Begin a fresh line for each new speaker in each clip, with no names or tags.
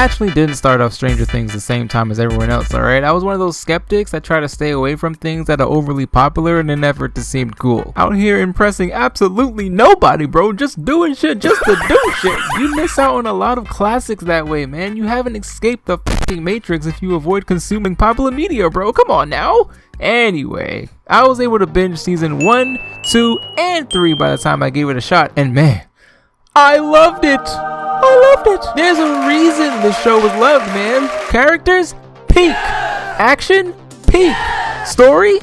actually didn't start off Stranger Things the same time as everyone else, alright? I was one of those skeptics that try to stay away from things that are overly popular in an effort to seem cool. Out here impressing absolutely nobody, bro, just doing shit just to do shit. You miss out on a lot of classics that way, man. You haven't escaped the fucking Matrix if you avoid consuming popular media, bro. Come on now. Anyway, I was able to binge season 1, 2, and 3 by the time I gave it a shot, and man, I loved it. I loved it. There's a reason this show was loved, man. Characters, peak. Action, peak. Story,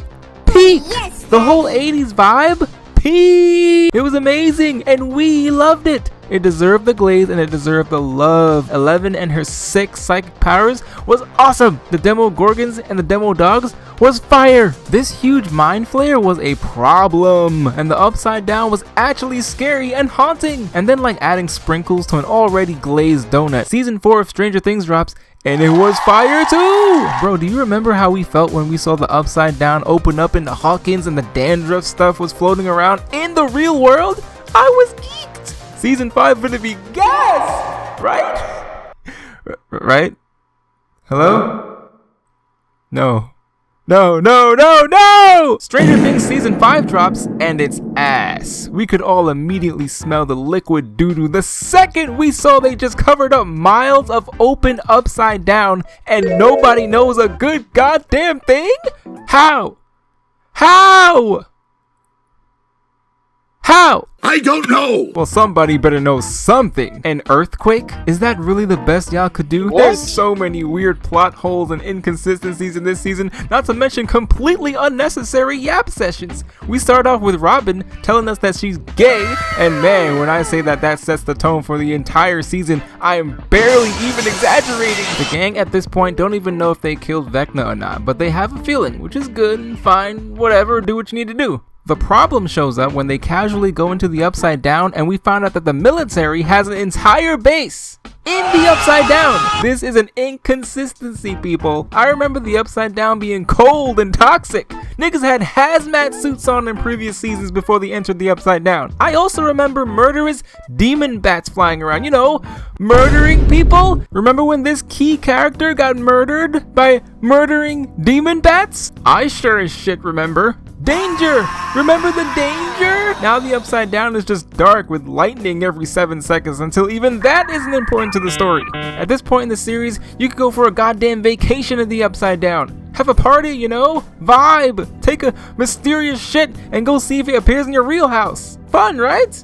peak. Yes. The whole 80s vibe, peak. It was amazing, and we loved it. It deserved the glaze and it deserved the love. 11 and her 6 psychic powers was awesome. The demo Gorgons and the demo dogs was fire. This huge mind flayer was a problem. And the upside down was actually scary and haunting. And then like adding sprinkles to an already glazed donut. Season 4 of Stranger Things drops and it was fire too. Bro, do you remember how we felt when we saw the upside down open up into Hawkins and the dandruff stuff was floating around in the real world? I was geeked. Season 5 gonna be gas, right? Right? Hello? No. No! Stranger Things Season 5 drops, and it's ass. We could all immediately smell the liquid doo-doo the second we saw they just covered up miles of open upside down, and nobody knows a good goddamn thing? How?
I don't know!
Well, somebody better know something. An earthquake? Is that really the best y'all could do?
What?
There's so many weird plot holes and inconsistencies in this season, not to mention completely unnecessary yap sessions. We start off with Robin telling us that she's gay, and man, when I say that sets the tone for the entire season, I am barely even exaggerating. The gang at this point don't even know if they killed Vecna or not, but they have a feeling, which is good and fine, whatever, do what you need to do. The problem shows up when they casually go into the Upside Down and we found out that the military has an entire base in the Upside Down. This is an inconsistency, people. I remember the Upside Down being cold and toxic. Niggas had hazmat suits on in previous seasons before they entered the Upside Down. I also remember murderous demon bats flying around, you know, murdering people. Remember when this key character got murdered by murdering demon bats? I sure as shit remember. Danger! Remember the danger? Now the Upside Down is just dark with lightning every 7 seconds until even that isn't important to the story. At this point in the series, you could go for a goddamn vacation in the Upside Down. Have a party, you know? Vibe! Take a mysterious shit and go see if it appears in your real house. Fun, right?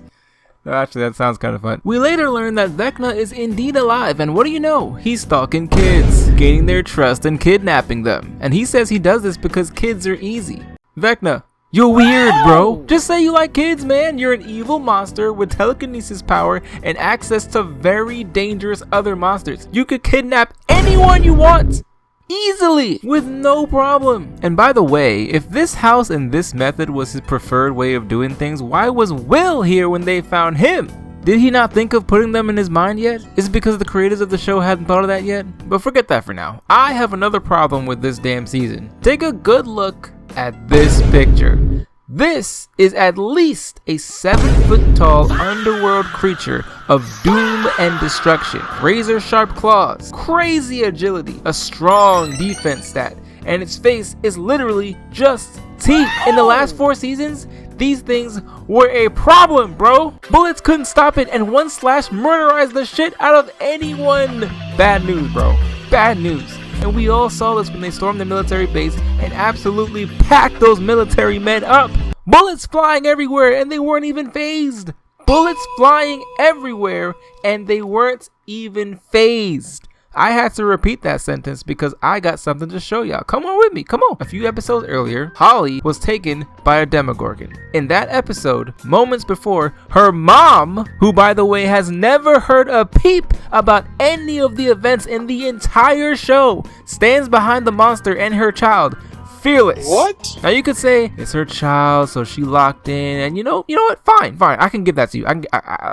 No, actually, that sounds kind of fun. We later learn that Vecna is indeed alive, and what do you know? He's stalking kids, gaining their trust and kidnapping them. And he says he does this because kids are easy. Vecna, you're weird, bro. Just say you like kids, man. You're an evil monster with telekinesis power and access to very dangerous other monsters. You could kidnap anyone you want. Easily, with no problem. And by the way, if this house and this method was his preferred way of doing things, why was Will here when they found him? Did he not think of putting them in his mind yet? Is it because the creators of the show hadn't thought of that yet? But forget that for now. I have another problem with this damn season. Take a good look at this picture. This is at least a 7-foot tall underworld creature of doom and destruction. Razor sharp claws, crazy agility, a strong defense stat, and its face is literally just teeth. In the last 4 seasons, these things were a problem, bro. Bullets couldn't stop it, and one slash murderized the shit out of anyone. Bad news, bro. Bad news. And we all saw this when they stormed the military base and absolutely packed those military men up. Bullets flying everywhere and they weren't even phased. Bullets flying everywhere and they weren't even phased. I had to repeat that sentence because I got something to show y'all. Come on with me, come on. A few episodes earlier, Holly was taken by a Demogorgon. In that episode, moments before, her mom, who by the way has never heard a peep about any of the events in the entire show, stands behind the monster and her child, fearless.
What?
Now you could say it's her child, so she locked in, and you know what? Fine. I can give that to you.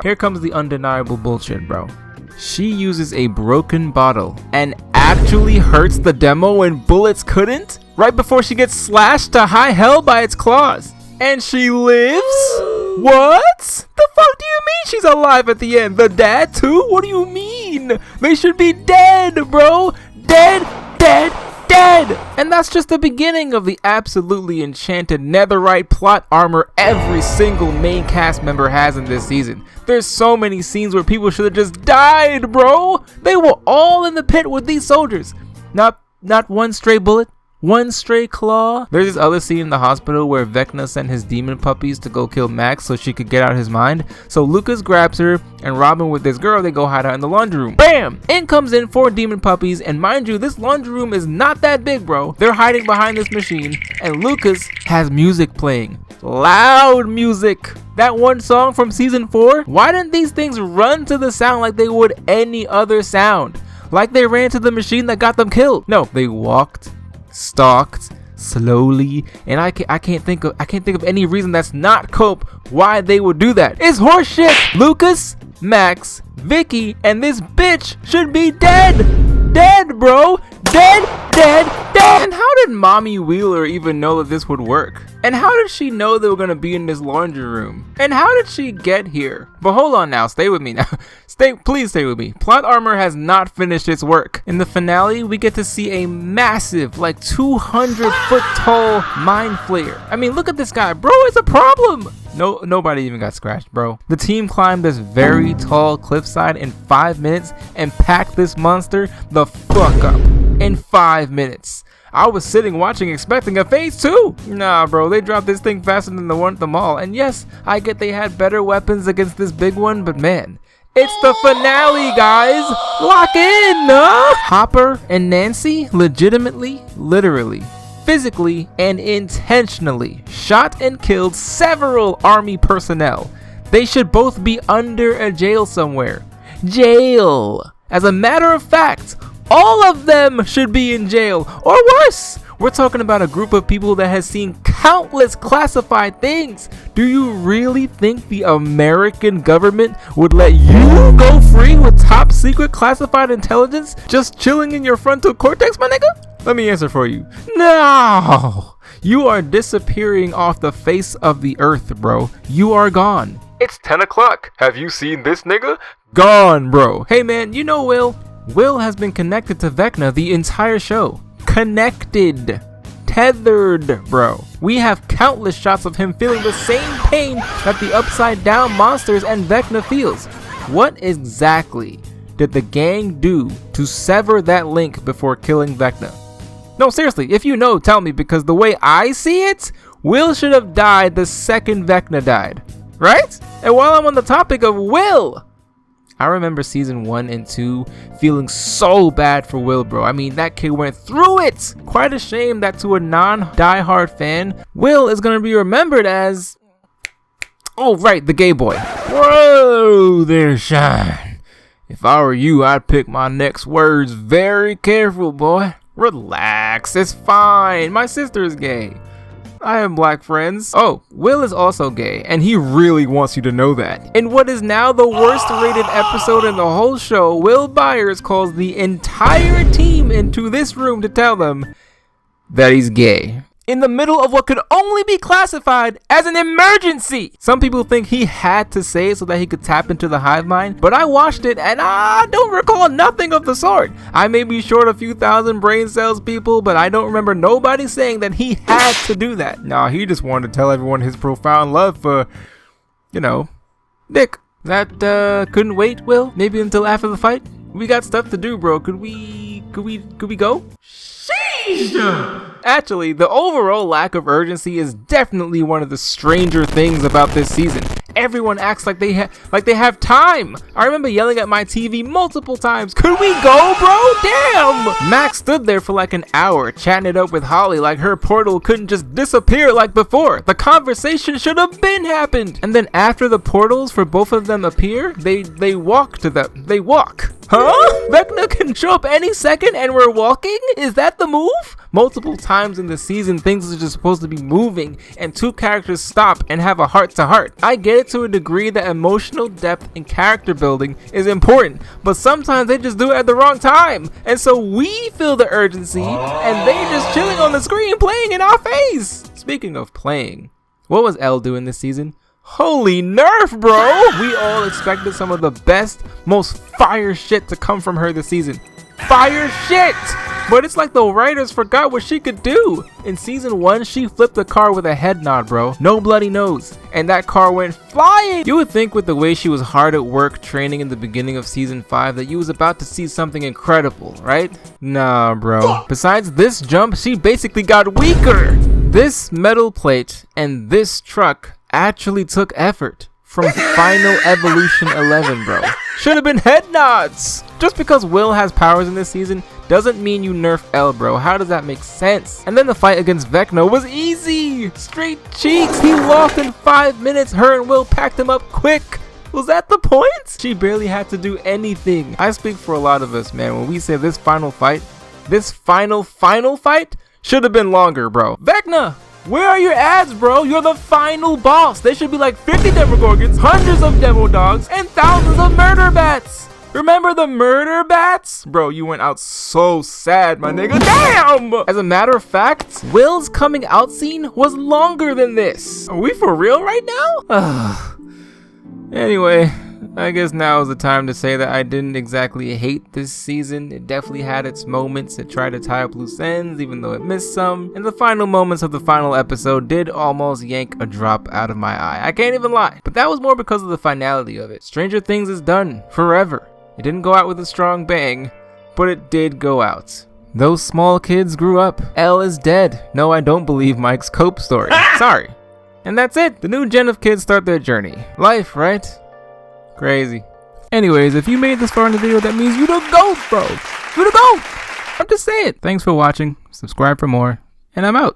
Here comes the undeniable bullshit, bro. She uses a broken bottle and actually hurts the demo when bullets couldn't, right before she gets slashed to high hell by its claws. And she lives? What? The fuck do you mean she's alive at the end? The dad too? What do you mean? insane. They should be dead, bro. Dead. And that's just the beginning of the absolutely enchanted netherite plot armor every single main cast member has in this season. There's so many scenes where people should have just died, bro. They were all in the pit with these soldiers. Not one stray bullet. One stray claw. There's this other scene in the hospital where Vecna sent his demon puppies to go kill Max so she could get out his mind. So Lucas grabs her, and Robin with this girl, they go hide out in the laundry room. Bam! In comes in 4 demon puppies, and mind you, this laundry room is not that big, bro. They're hiding behind this machine, and Lucas has music playing. Loud music. That one song from season 4? Why didn't these things run to the sound like they would any other sound? Like they ran to the machine that got them killed. No, they walked, stalked slowly, and I can't think of any reason that's not cope why they would do that. It's horseshit. Lucas, Max, Vicky, and this bitch should be dead, bro, dead. And how did Mommy Wheeler even know that this would work? And how did she know they were gonna be in this laundry room? And how did she get here? But hold on now, stay with me now. Please stay with me. Plot armor has not finished its work. In the finale, we get to see a massive, like 200-foot tall mind flayer. I mean, look at this guy, bro, it's a problem. Nobody even got scratched, bro. The team climbed this very tall cliffside in 5 minutes and packed this monster the fuck up in 5 minutes. I was sitting watching expecting a phase 2. Nah, bro, they dropped this thing faster than the one at the mall. And yes, I get they had better weapons against this big one, but man, it's the finale, guys. Lock in, huh? Hopper and Nancy legitimately, literally, physically, and intentionally shot and killed several army personnel. They should both be under a jail somewhere. Jail. As a matter of fact, all of them should be in jail, or worse. We're talking about a group of people that has seen countless classified things. Do you really think the American government would let you go free with top secret classified intelligence just chilling in your frontal cortex, my nigga? Let me answer for you. No! You are disappearing off the face of the earth, bro. You are gone. It's 10 o'clock. Have you seen this nigga? Gone, bro. Hey man, you know Will? Will has been connected to Vecna the entire show. Connected. Tethered, bro. We have countless shots of him feeling the same pain that the upside down monsters and Vecna feels. What exactly did the gang do to sever that link before killing Vecna? No, seriously, if you know, tell me, because the way I see it, Will should have died the second Vecna died. Right? And while I'm on the topic of Will, I remember season 1 and 2 feeling so bad for Will, bro. I mean, that kid went through it. Quite a shame that to a non-diehard fan, Will is gonna be remembered as, oh right, the gay boy. Whoa there, Shine. If I were you, I'd pick my next words very careful, boy. Relax, it's fine. My sister is gay. I have black friends. Oh, Will is also gay, and he really wants you to know that. In what is now the worst rated episode in the whole show, Will Byers calls the entire team into this room to tell them that he's gay. In the middle of what could only be classified as an emergency. Some people think he had to say it so that he could tap into the hive mind, but I watched it and I don't recall nothing of the sort. I may be short a few thousand brain cells, people, but I don't remember nobody saying that he had to do that. Nah, he just wanted to tell everyone his profound love for, you know, dick. That couldn't wait, Will? Maybe until after the fight? We got stuff to do, bro. Could we go? Sheesh! Actually, the overall lack of urgency is definitely one of the stranger things about this season. Everyone acts like they have time. I remember yelling at my TV multiple times, could we go, bro? Damn! Max stood there for like an hour, chatting it up with Holly like her portal couldn't just disappear like before. The conversation should have been happened. And then after the portals for both of them appear, they walk to them. They walk. Huh? Vecna can show up any second and we're walking? Is that the move? Multiple times in the season, things are just supposed to be moving and two characters stop and have a heart-to-heart. I get it to a degree that emotional depth and character building is important, but sometimes they just do it at the wrong time. And so we feel the urgency and they just chilling on the screen playing in our face. Speaking of playing, what was Elle doing this season? Holy Nerf, bro! We all expected some of the best, most fire shit to come from her this season. Fire shit! But it's like the writers forgot what she could do. In season 1, she flipped a car with a head nod, bro. No bloody nose. And that car went flying! You would think with the way she was hard at work training in the beginning of season 5 that you was about to see something incredible, right? Nah, bro. Besides this jump, she basically got weaker. This metal plate and this truck actually took effort from Final Evolution 11, bro. Should have been head nods. Just because Will has powers in this season doesn't mean you nerf L, bro. How does that make sense? And then the fight against Vecna was easy. Straight cheeks. He lost in 5 minutes. Her and Will packed him up quick. Was that the point? She barely had to do anything. I speak for a lot of us, man, when we say this final fight, this final fight should have been longer, bro. Vecna, where are your ads, bro? You're the final boss. There should be like 50 Demogorgons, hundreds of Demo Dogs, and thousands of Murder Bats. Remember the Murder Bats? Bro, you went out so sad, my nigga. Damn! As a matter of fact, Will's coming out scene was longer than this. Are we for real right now? Anyway, I guess now is the time to say that I didn't exactly hate this season. It definitely had its moments. It tried to tie up loose ends, even though it missed some. And the final moments of the final episode did almost yank a drop out of my eye. I can't even lie. But that was more because of the finality of it. Stranger Things is done forever. It didn't go out with a strong bang, but it did go out. Those small kids grew up. Elle is dead. No, I don't believe Mike's Cope story. Sorry. And that's it. The new gen of kids start their journey. Life, right? Crazy. Anyways, if you made this far in the video, that means you the GOAT, bro. You the GOAT. I'm just saying. Thanks for watching. Subscribe for more. And I'm out.